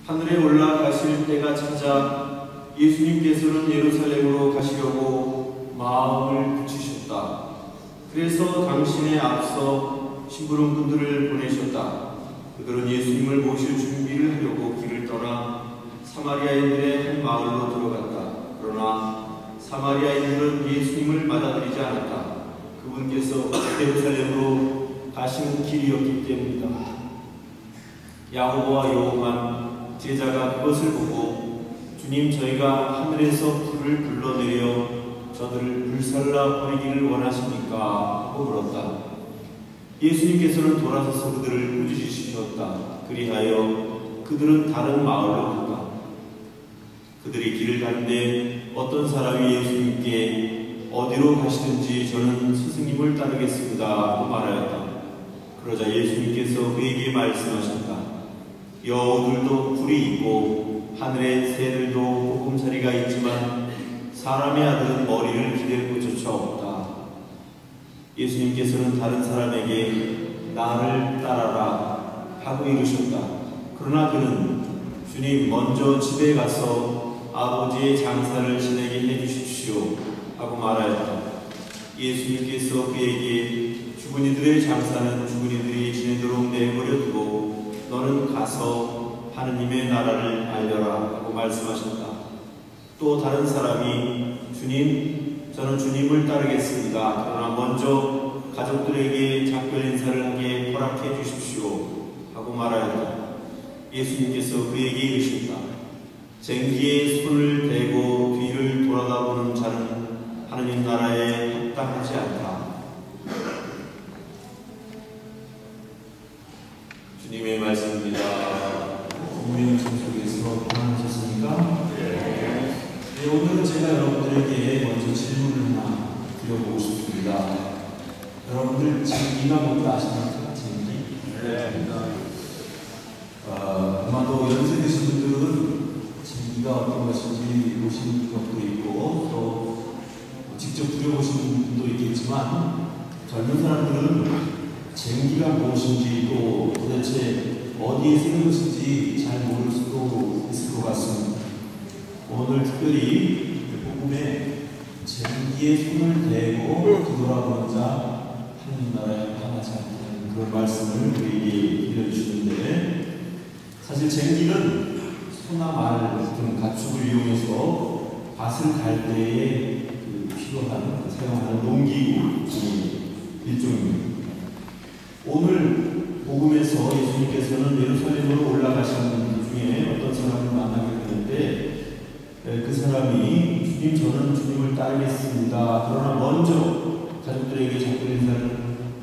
하늘에 올라가실 때가 찾아 예수님께서는 예루살렘으로 가시려고 마음을 굳히셨다. 그래서 당신에 앞서 심부름꾼들을 보내셨다. 그들은 예수님을 모실 준비를 하려고 길을 떠나 사마리아인들의 한 마을로 들어갔다. 그러나 사마리아인들은 예수님을 맞아들이지 않았다. 그분께서 예루살렘으로 가시는 길이었기 때문이다. 야고보와 요한 제자가 그것을 보고 주님, 저희가 하늘에서 불을 불러내려 저들을 불살라 버리기를 원하십니까? 하고 물었다. 예수님께서는 돌아서서 그들을 꾸짖으시셨다. 그리하여 그들은 다른 마을로 갔다. 그들이 길을 가는데 어떤 사람이 예수님께 어디로 가시든지 저는 스승님을 따르겠습니다 하고 말하였다. 그러자 예수님께서 그에게 말씀하셨다. 여우들도 뿔이 있고 하늘의 새들도 보금자리가 있지만 사람의 아들은 머리를 기댈 곳조차 없다. 예수님께서는 다른 사람에게 나를 따라라 하고 이르셨다. 그러나 그는 주님, 먼저 집에 가서 아버지의 장사를 지내게 해주십시오 하고 말하였다. 예수님께서 그에게 죽은 이들의 장사는 죽은 이들이 지내도록 내버려 두고 너는 가서 하느님의 나라를 알려라 하고 말씀하셨다. 또 다른 사람이 주님, 저는 주님을 따르겠습니다. 그러나 먼저 가족들에게 작별 인사를 하게 허락해 주십시오 하고 말하였다. 예수님께서 그에게 이르셨다. 쟁기에 손을 대고 뒤를 돌아다보는 자는 하느님 나라에 합당하지 않다. 주님의 말씀입니다. 분명히 속에서 편안하셨습니까? 네, 오늘은 제가 여러분들에게 먼저 질문을 하나 드려보고 싶습니다. 여러분들 쟁기가 뭔지 아십니까? 쟁기? 네. 아마도 연세 드신 분들은 쟁기가 어떤 것인지 보신 것도 있고 또 직접 부려보신 분도 있겠지만 젊은 사람들은 쟁기가 무엇인지 또 도대체 어디에 쓰는 것인지 잘 모를 수도 있을 것 같습니다. 오늘 특별히 복음에 쟁기에 손을 대고 뒤돌아보는 자 하느님 나라에 합당하지 않다는 그런 말씀을 우리에게 들려주시는데, 사실 쟁기는 소나 말 같은 가축을 이용해서 밭을 갈 때에 필요한 사용하는 농기구 중에 일종입니다. 오늘 복음에서 예수님께서는 예루살렘으로 올라가시는 중에 어떤 사람을 만나게 되는데 그 사람이 주님, 저는 주님을 따르겠습니다. 그러나 먼저 가족들에게 작별 인사를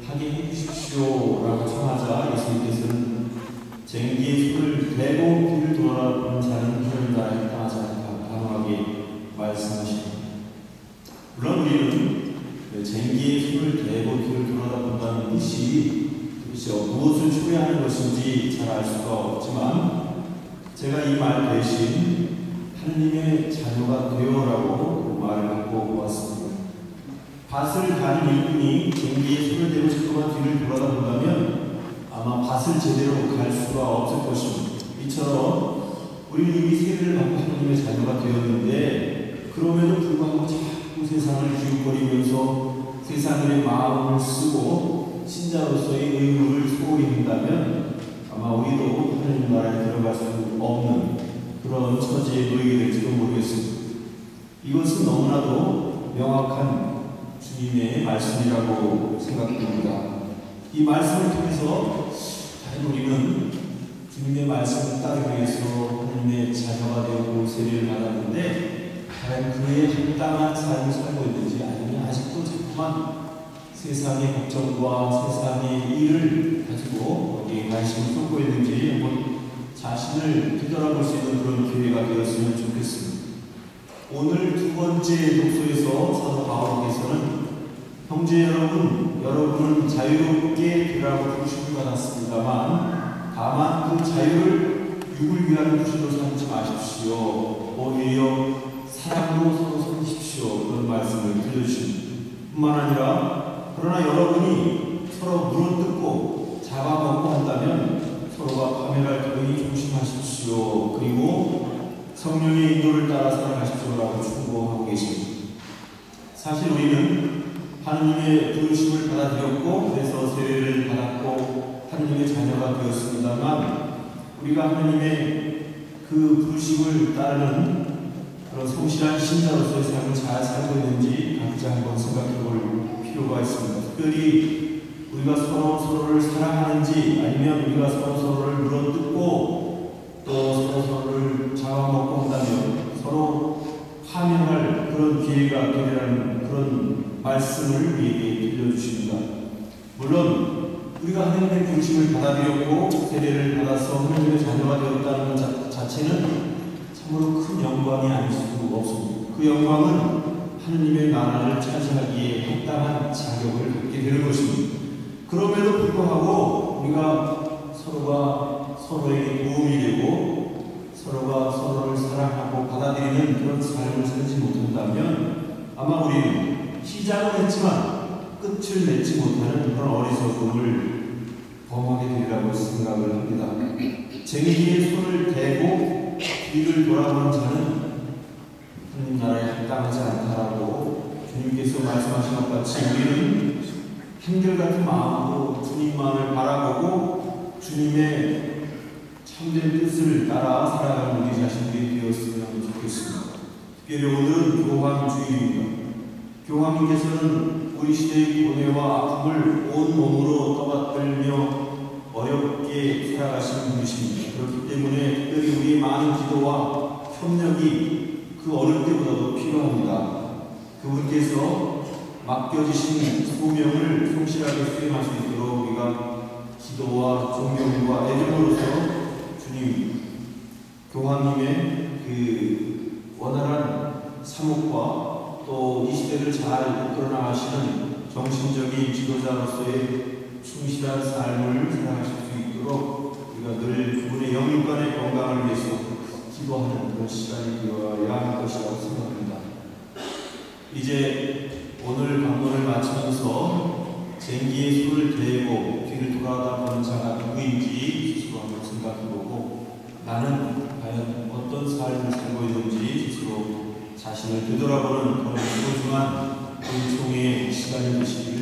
하게 해주십시오 라고 청하자 예수님께서는 쟁기에 손을 대고 뒤를 돌아보는 자는 하느님 나라에 합당하지 않다 단호하게 말씀하십니다. 물론 우리는 쟁기에 손을 대고 뒤를 돌아본다는 것이 무엇을 초래하는 것인지 잘 알 수가 없지만 제가 이 말 대신 하느님의 자녀가 되어라고 말을 갖고 왔습니다. 밭을 가는 일꾼이 쟁기에 손을 대고 자꾸만 뒤를 돌아본다면 아마 밭을 제대로 갈 수가 없을 것입니다. 이처럼 우리는 이미 세례를 받고 하느님의 자녀가 되었는데 그럼에도 불구하고 자꾸 세상을 기웃거리면서 세상의 마음을 쓰고 신자로서의 의무를 소홀히 한다면 아마 우리도 하느님 나라에 들어갈 수 없는 그런 처지에 놓이게 될지도 모르겠습니다. 이것은 너무나도 명확한 주님의 말씀이라고 생각됩니다. 이 말씀을 통해서 과연 우리는 주님의 말씀을 따르기 위해서 하느님의 자녀가 되었고 세례를 받았는데 과연 그에 합당한 삶을 살고 있는지, 아니면 아직도 자꾸만 세상의 걱정과 세상의 일을 가지고 거기에 관심을 쏟고 있는지 한번 자신을 되돌아볼 수 있는 그런 기회가 되었으면 좋겠습니다. 오늘 두 번째 독서에서 사도 바울께서는 형제 여러분, 여러분은 자유롭게 되라고 부르심을 받았습니다만 다만 그 자유를 육을 위하는 부시로 삼지 마십시오. 오히려 사랑으로 서로 섬기십시오. 그런 말씀을 들려주십니다. 뿐만 아니라 그러나 여러분이 서로 물어뜯고 잡아먹고 한다면 서로가 파멸할 터이니 조심하십시오. 그 그리고 성령의 인도를 따라 살아가십시오라고 충고하고 계십니다. 사실 우리는 하느님의 부르심을 받아들였고 그래서 세례를 받았고 하느님의 자녀가 되었습니다만 우리가 하느님의 그 부르심을 따르는 그런 성실한 신자로서의 삶을 잘 살고 있는지 각자 한번 생각해 볼 필요가 있습니다. 특별히 우리가 서로를 사랑하는지 아니면 우리가 서로를 물어뜯고 또 서로를 잡아먹고 한다면 서로 파면할 그런 기회가 되리라는 그런 말씀을 우리에게 들려주십니다. 물론 우리가 하느님의 부르심을 받아들였고 세례를 받아서 하느님의 자녀가 되었다는 것 자체는 참으로 큰 영광이 아닐 수 없습니다. 그 영광은 하느님의 나라를 차지하기에 합당한 자격을 갖게 되는 것입니다. 그럼에도 불구하고 우리가 서로가 서로에게 도움이 되고 서로가 서로를 사랑하고 받아들이는 그런 삶을 살지 못한다면 아마 우리는 시작은 했지만 끝을 맺지 못하는 그런 어리석음을 범하게 되리라고 생각을 합니다. 쟁이기에 손을 대고 뒤를 돌아보는 자는 하느님 나라에 합당하지 않다라고 주님께서 말씀하신 것 같이 우리는 한결같은 마음으로 주님만을 바라보고 주님의 참된 뜻을 따라 살아가는 우리 자신들이 되었으면 좋겠습니다. 특별히 오늘은 교황주일입니다. 교황님께서는 우리 시대의 고뇌와 아픔을 온몸으로 떠받들며 어렵게 살아가시는 분이십니다. 그렇기 때문에 특별히 우리의 많은 기도와 협력이 그 어느 때보다도 필요합니다. 그분께서 맡겨주신 소명을 성실하게 수행할 수 있도록 우리가 기도와 존경과 애정으로서 주님, 교황님의 그 원활한 사목과 또 이 시대를 잘 이끌어 나가시는 정신적인 지도자로서의 충실한 삶을 살아가실 수 있도록 우리가 늘 그분의 영육간의 건강을 위해서 기도하는 그런 시간이 되어야 할 것이라고 생각합니다. 이제 오늘 강론을 마치면서 쟁기에 손을 대고 뒤를 돌아다보는 자가 누구인지 스스로 한번 생각해보고 나는 과연 어떤 삶을 살고 있는지 스스로 자신을 되돌아보는 그런 소중한 은총의 시간이 되시길